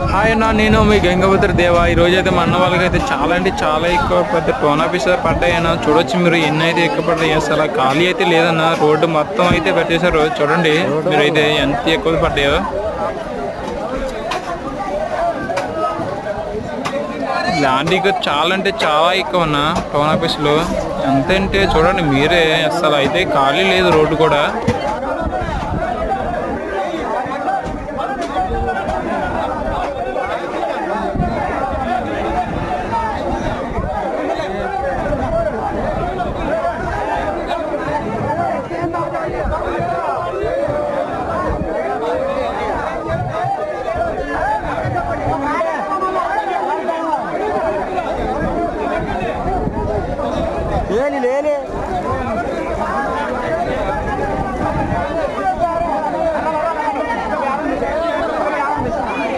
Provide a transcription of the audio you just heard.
Hi అన్న, నేను మీ గంగభద్ర దేవా. ఈ రోజు అయితే మా అన్న వాళ్ళకి అయితే చాలా అంటే చాలా ఎక్కువ పెద్ద టోన్ ఆఫీసర్ పడ్డాయన్న. చూడొచ్చు మీరు ఎన్ని అయితే ఎక్కువ పడ్డాయి. అసలు ఖాళీ అయితే లేదన్న. రోడ్డు మొత్తం అయితే పెట్టేశారు. చూడండి మీరైతే ఎంత ఎక్కువ పడ్డాయో. ల్యాండింగ్ చాలా అంటే చాలా ఎక్కువ అన్న టోన్ ఆఫీస్లో. ఎంతంటే చూడండి మీరే, అసలు అయితే ఖాళీ లేదు రోడ్డు కూడా. ले ले ले